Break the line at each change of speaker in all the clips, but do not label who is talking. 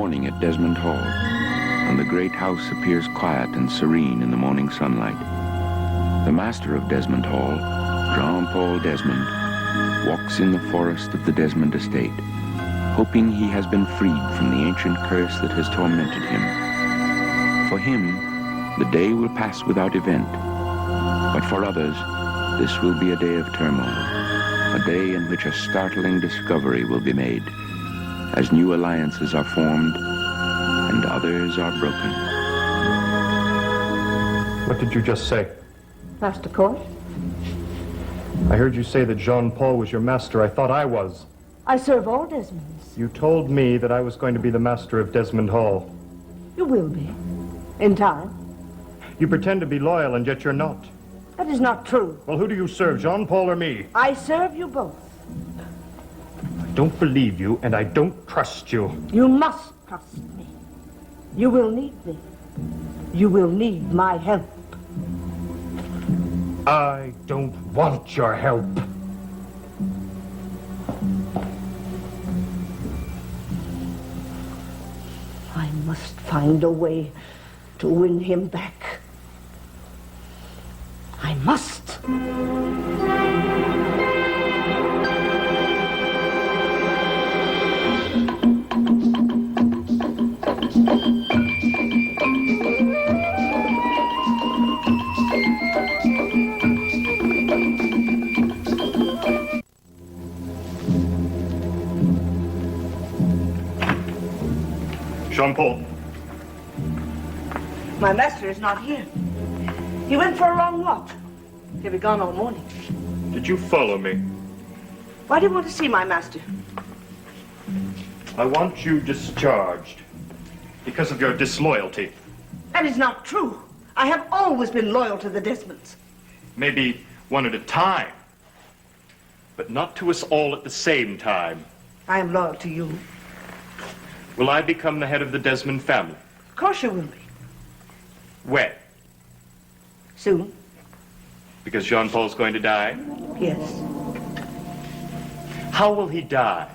morning at Desmond Hall, and the great house appears quiet and serene in the morning sunlight. The master of Desmond Hall, Jean-Paul Desmond, walks in the forest of the Desmond estate, hoping he has been freed from the ancient curse that has tormented him. For him, the day will pass without event, but for others, this will be a day of turmoil, a day in which a startling discovery will be made, as new alliances are formed and others are broken.
What did you just say?
Master Court?
I heard you say that Jean-Paul was your master. I thought I was.
I serve all Desmonds.
You told me that I was going to be the master of Desmond Hall.
You will be. In time.
You pretend to be loyal, and yet you're not.
That is not true.
Well, who do you serve, Jean-Paul or me?
I serve you both.
I don't believe you, and I don't trust you.
You must trust me. You will need me. You will need my help.
I don't want your help.
I must find a way to win him back. I must.
Jean-Paul.
My master is not here. He went for a long walk. He'll be gone all morning.
Did you follow me?
Why do you want to see my master?
I want you discharged because of your disloyalty.
That is not true. I have always been loyal to the Desmonds.
Maybe one at a time, but not to us all at the same time.
I am loyal to you.
Will I become the head of the Desmond family?
Of course you will be.
When?
Soon.
Because Jean-Paul's going to die?
Yes.
How will he die?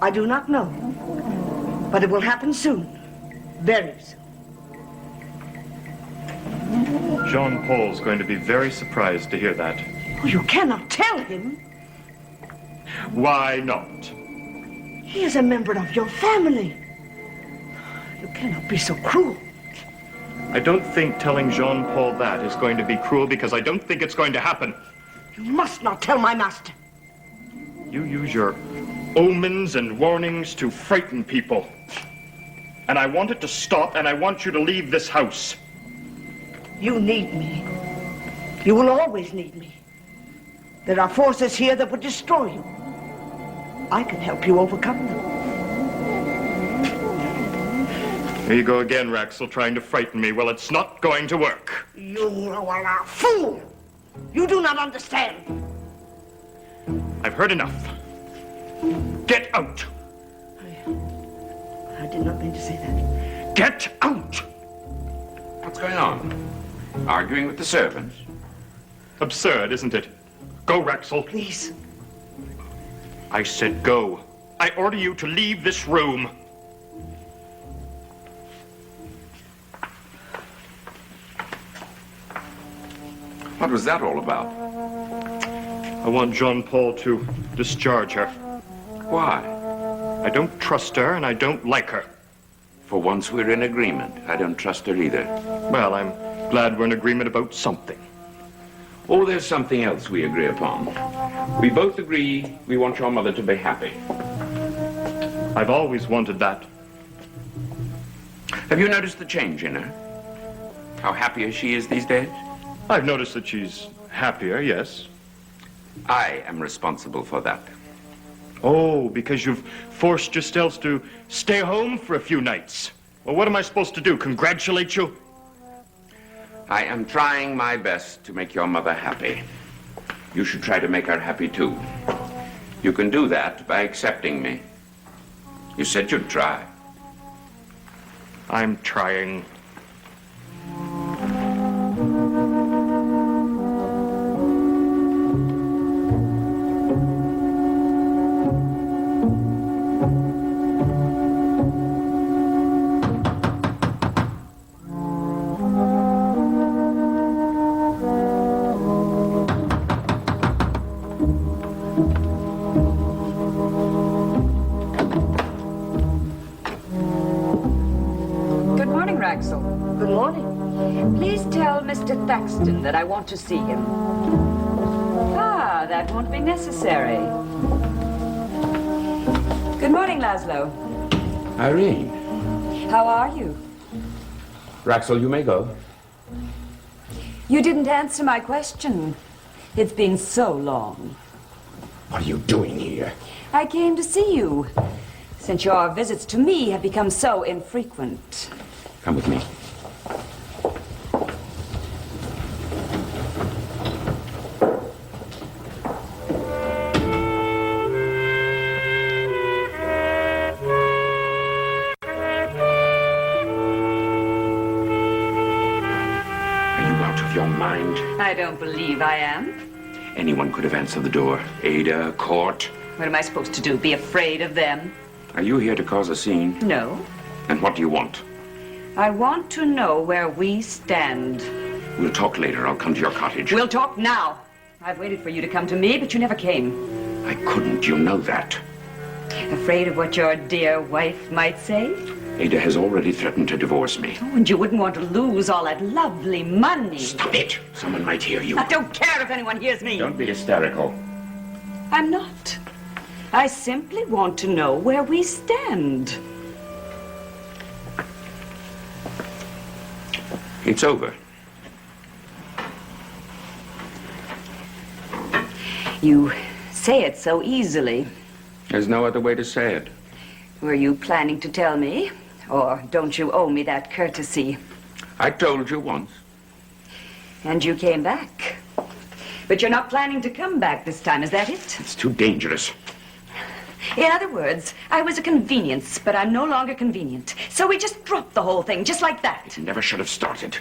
I do not know. But it will happen soon. Very soon.
Jean-Paul's going to be very surprised to hear that.
Oh, you cannot tell him.
Why not?
He is a member of your family. You cannot be so cruel.
I don't think telling Jean-Paul that is going to be cruel because I don't think it's going to happen.
You must not tell my master.
You use your omens and warnings to frighten people. And I want it to stop, and I want you to leave this house.
You need me. You will always need me. There are forces here that would destroy you. I can help you overcome them.
Here you go again, Raxel, trying to frighten me. Well, it's not going to work.
You are a fool. You do not understand.
I've heard enough. Get out.
I did not mean to say that.
Get out!
What's going on? Arguing with the servants?
Absurd, isn't it? Go, Raxel.
Please.
I said go. I order you to leave this room.
What was that all about?
I want Jean-Paul to discharge her.
Why?
I don't trust her, and I don't like her.
For once we're in agreement. I don't trust her either.
Well, I'm glad we're in agreement about something.
Oh, there's something else we agree upon. We both agree we want your mother to be happy.
I've always wanted that.
Have you noticed the change in her? How happier she is these days?
I've noticed that she's happier, yes.
I am responsible for that.
Oh, because you've forced yourselves to stay home for a few nights. Well, what am I supposed to do, congratulate you?
I am trying my best to make your mother happy. You should try to make her happy too. You can do that by accepting me. You said you'd try.
I'm trying.
Thaxton that I want to see him. Ah, that won't be necessary. Good morning, Laszlo.
Irene.
How are you?
Raxel, you may go.
You didn't answer my question. It's been so long.
What are you doing here?
I came to see you, since your visits to me have become so infrequent.
Come with me. Your mind.
I don't believe I am.
Anyone could have answered the door. Ada, Court.
What am I supposed to do? Be afraid of them?
Are you here to cause a scene?
No.
And what do you want?
I want to know where we stand.
We'll talk later. I'll come to your cottage.
We'll talk now. I've waited for you to come to me, but you never came.
I couldn't. You know that.
Afraid of what your dear wife might say?
Ada has already threatened to divorce me.
Oh, and you wouldn't want to lose all that lovely money.
Stop it! Someone might hear you.
I don't care if anyone hears me.
Don't be hysterical.
I'm not. I simply want to know where we stand.
It's over.
You say it so easily.
There's no other way to say it.
Were you planning to tell me? Or don't you owe me that courtesy?
I told you once.
And you came back. But you're not planning to come back this time, is that it?
It's too dangerous.
In other words, I was a convenience, but I'm no longer convenient. So we just dropped the whole thing, just like that.
You never should have started.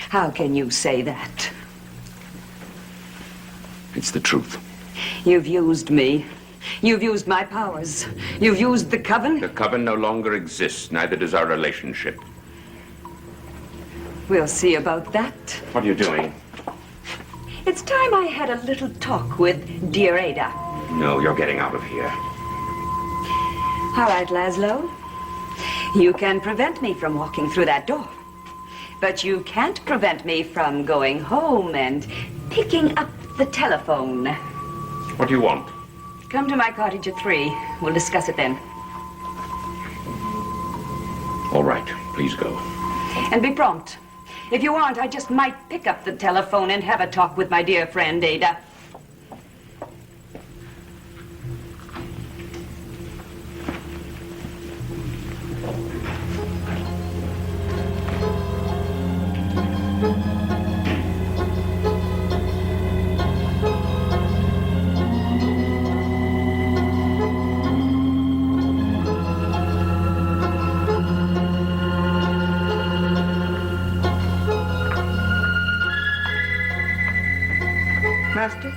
How can you say that?
It's the truth.
You've used me. You've used my powers. You've used the coven.
The coven no longer exists. Neither does our relationship.
We'll see about that.
What are you doing?
It's time I had a little talk with dear Ada.
No, you're getting out of here.
All right, Laszlo. You can prevent me from walking through that door. But you can't prevent me from going home and picking up the telephone.
What do you want?
Come to my cottage at 3. We'll discuss it then.
All right, please go.
And be prompt. If you aren't, I just might pick up the telephone and have a talk with my dear friend, Ada.
Master?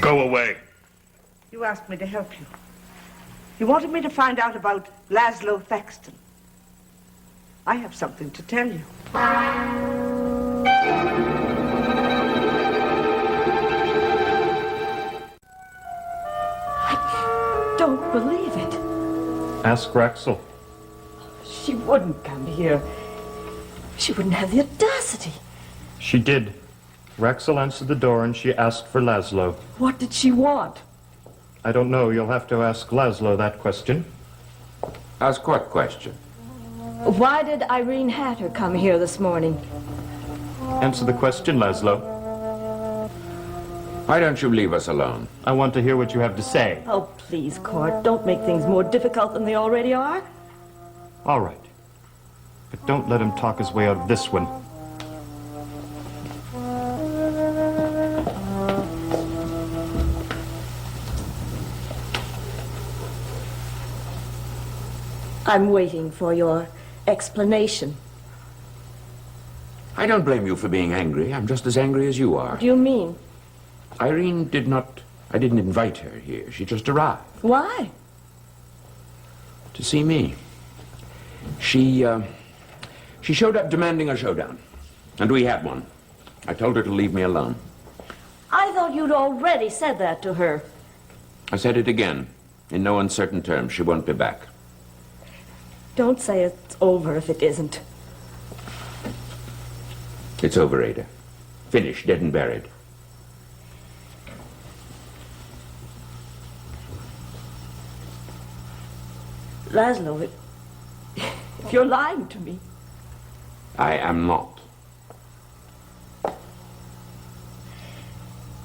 Go away.
You asked me to help you. You wanted me to find out about Laszlo Thaxton. I have something to tell you.
I don't believe it.
Ask Raxel.
She wouldn't come here. She wouldn't have the audacity.
She did. Raxel answered the door and she asked for Laszlo.
What did she want?
I don't know. You'll have to ask Laszlo that question.
Ask what question?
Why did Irene Hatter come here this morning?
Answer the question, Laszlo.
Why don't you leave us alone?
I want to hear what you have to say.
Oh, please, Court, don't make things more difficult than they already are.
All right. But don't let him talk his way out of this one.
I'm waiting for your explanation.
I don't blame you for being angry. I'm just as angry as you are.
What do you mean?
Irene did not... I didn't invite her here. She just arrived.
Why?
To see me. She showed up demanding a showdown. And we had one. I told her to leave me alone.
I thought you'd already said that to her.
I said it again. In no uncertain terms, she won't be back.
Don't say it's over if it isn't.
It's over, Ada. Finished, dead and buried.
Laszlo, if you're lying to me.
I am not.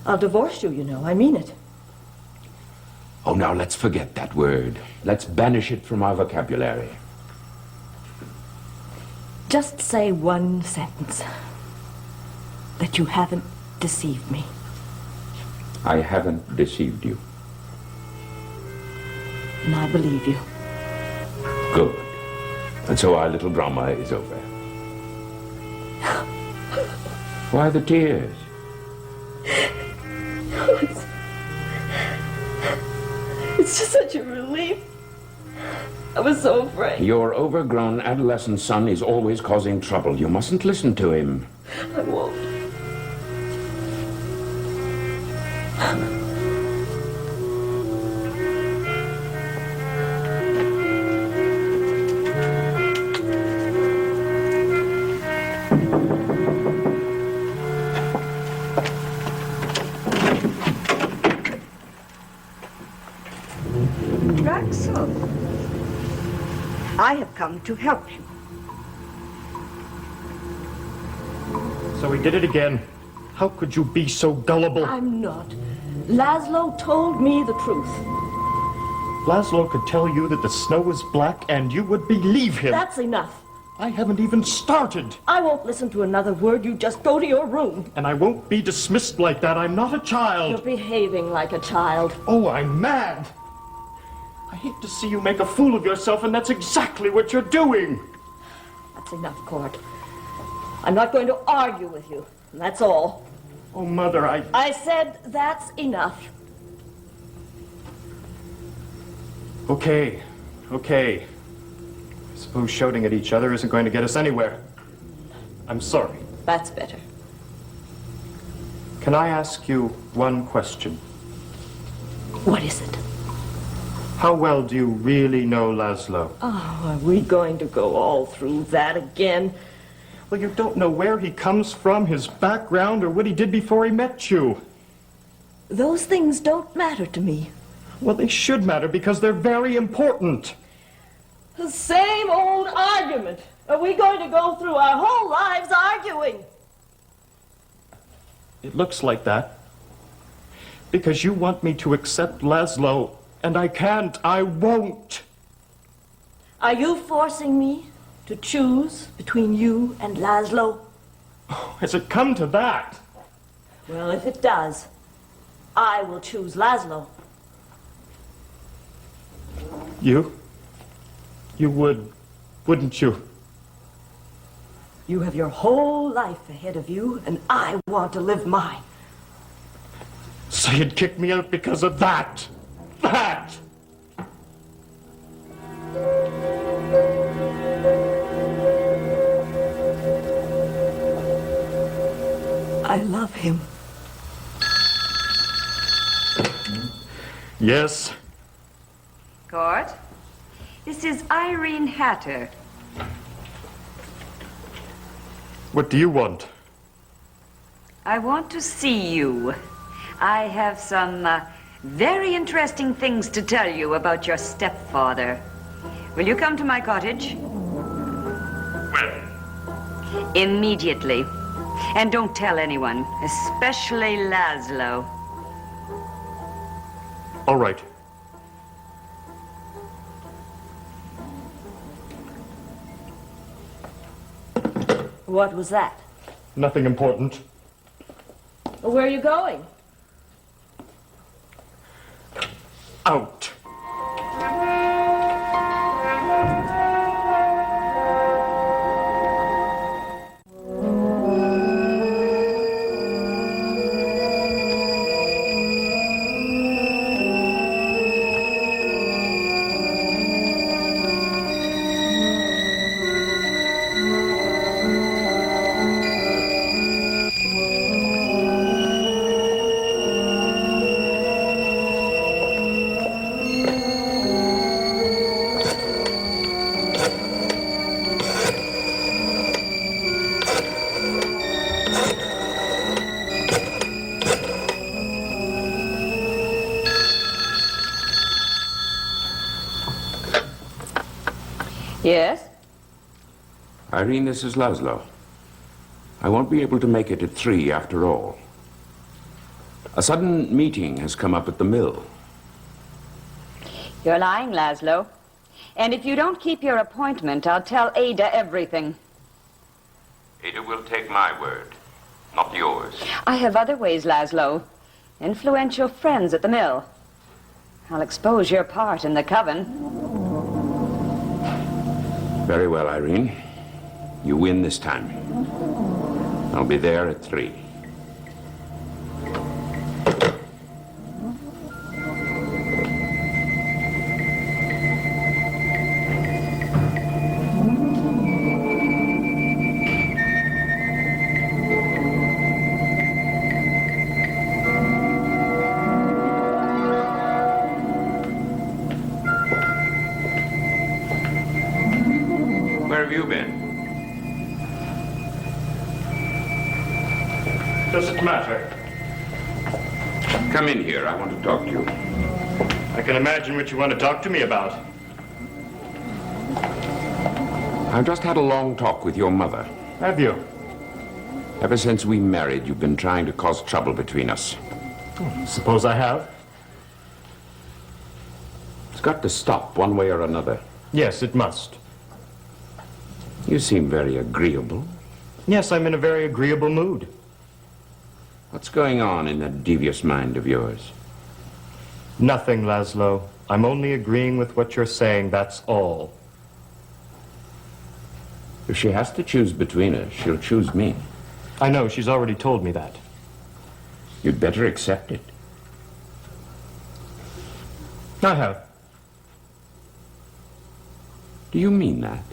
I'll divorce you, you know. I mean it.
Oh, now let's forget that word. Let's banish it from our vocabulary.
Just say one sentence. That you haven't deceived me.
I haven't deceived you.
And I believe you.
Good. And so our little drama is over. Why the tears?
It's just such a relief. I was so afraid.
Your overgrown adolescent son is always causing trouble. You mustn't listen to him.
I won't.
Draxel, I have come to help you.
So he did it again. How could you be so gullible?
I'm not. Laszlo told me the truth.
Laszlo could tell you that the snow is black and you would believe him.
That's enough.
I haven't even started.
I won't listen to another word. You just go to your room.
And I won't be dismissed like that. I'm not a
You're
child.
behaving like a child.
Oh, I'm mad. I hate to see you make a fool of yourself, and that's exactly what you're doing.
That's enough, Court. I'm not going to argue with you. And that's all.
Oh, Mother,
I said that's enough.
Okay. I suppose shouting at each other isn't going to get us anywhere. I'm sorry.
That's better.
Can I ask you one question?
What is it?
How well do you really know Laszlo?
Oh, are we going to go all through that again?
Well, you don't know where he comes from, his background, or what he did before he met you.
Those things don't matter to me.
Well, they should matter because they're very important.
The same old argument. Are we going to go through our whole lives arguing?
It looks like that. Because you want me to accept Laszlo, and I can't, I won't.
Are you forcing me to choose between you and Laszlo?
Has it come to that?
Well, if it does, I will choose Laszlo.
You would, wouldn't you?
You have your whole life ahead of you, and I want to live mine.
So you'd kick me out because of that? That!
I love him.
Yes?
Court, this is Irene Hatter.
What do you want?
I want to see you. I have some very interesting things to tell you about your stepfather. Will you come to my cottage?
When?
Immediately. And don't tell anyone, especially Laszlo.
All right.
What was that?
Nothing important.
Where are you going?
Out.
Yes?
Irene, this is Laszlo. I won't be able to make it at 3 after all. A sudden meeting has come up at the mill.
You're lying, Laszlo. And if you don't keep your appointment, I'll tell Ada everything.
Ada will take my word, not yours.
I have other ways, Laszlo. Influential friends at the mill. I'll expose your part in the coven.
Very well, Irene. You win this time. I'll be there at 3. Where have you been?
Does it matter?
Come in here. I want to talk to you.
I can imagine what you want to talk to me about.
I've just had a long talk with your mother.
Have you?
Ever since we married, you've been trying to cause trouble between us.
Suppose I have?
It's got to stop one way or another.
Yes, it must.
You seem very agreeable.
Yes, I'm in a very agreeable mood.
What's going on in that devious mind of yours?
Nothing, Laszlo. I'm only agreeing with what you're saying, that's all.
If she has to choose between us, she'll choose me.
I know, she's already told me that.
You'd better accept it.
I have.
Do you mean that?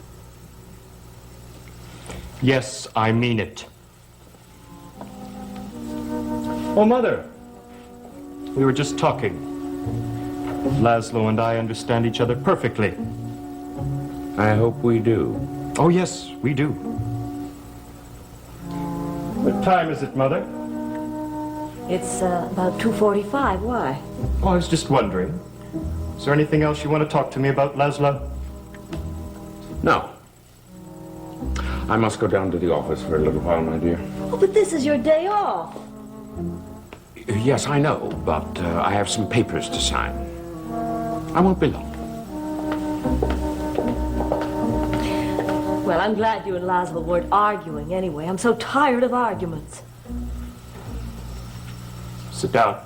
Yes, I mean it. Oh, Mother. We were just talking. Laszlo and I understand each other perfectly.
I hope we do.
Oh, yes, we do. What time is it, Mother?
It's about 2:45. Why?
Oh, I was just wondering. Is there anything else you want to talk to me about, Laszlo?
No. I must go down to the office for a little while, my dear.
Oh, but this is your day off.
Yes, I know, but I have some papers to sign. I won't be long.
Well, I'm glad you and Laszlo weren't arguing anyway. I'm so tired of arguments.
Sit down.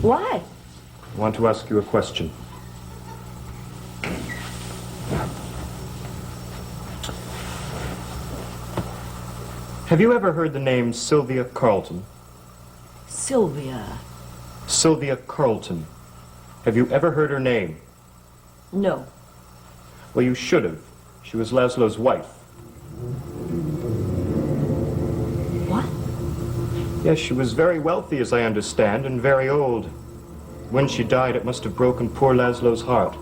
Why?
I want to ask you a question. Have you ever heard the name Sylvia Carlton?
Sylvia.
Sylvia Carlton. Have you ever heard her name?
No.
Well, you should have. She was Laszlo's wife.
What?
Yes, she was very wealthy, as I understand, and very old. When she died, it must have broken poor Laszlo's heart.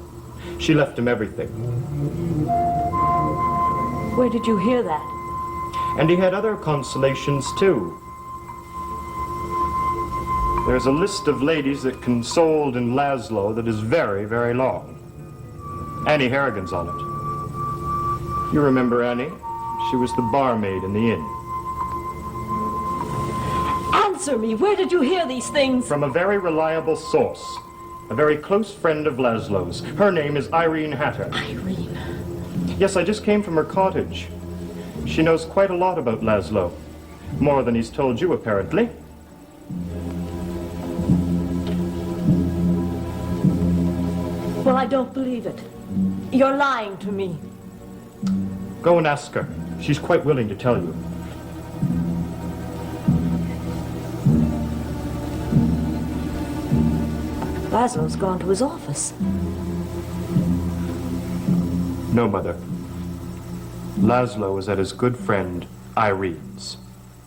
She left him everything.
Where did you hear that?
And he had other consolations, too. There's a list of ladies that consoled in Laszlo that is very, very long. Annie Harrigan's on it. You remember Annie? She was the barmaid in the inn.
Answer me. Where did you hear these things?
From a very reliable source. A very close friend of Laszlo's. Her name is Irene Hatter.
Irene.
Yes, I just came from her cottage. She knows quite a lot about Laszlo. More than he's told you, apparently.
Well, I don't believe it. You're lying to me.
Go and ask her. She's quite willing to tell you.
Laszlo's gone to his office.
No, Mother. Laszlo is at his good friend Irene's.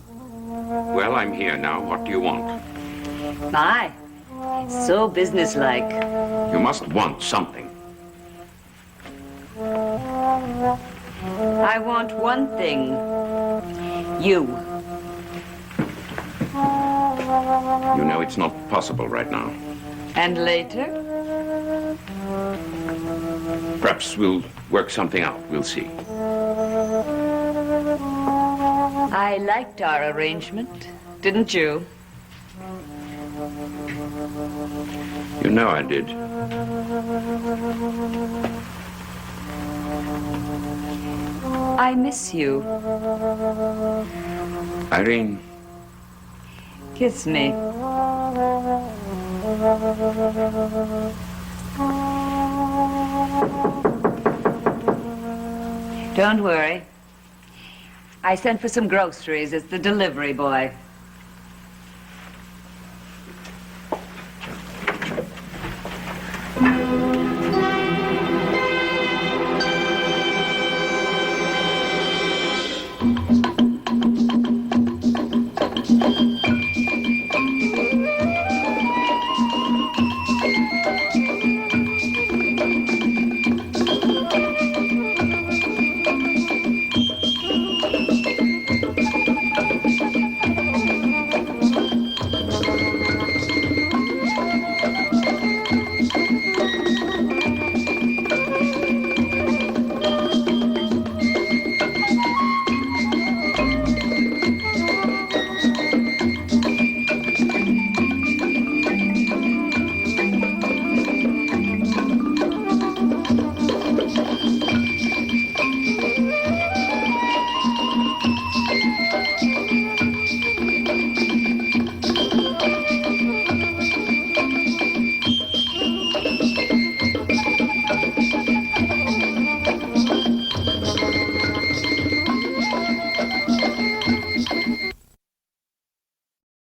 Well, I'm here now. What do you want?
My, so businesslike.
You must want something.
I want one thing. You.
You know it's not possible right now.
And later?
Perhaps we'll work something out. We'll see.
I liked our arrangement, didn't you?
You know I did.
I miss you.
Irene,
Kiss me. Don't worry. I sent for some groceries as the delivery boy.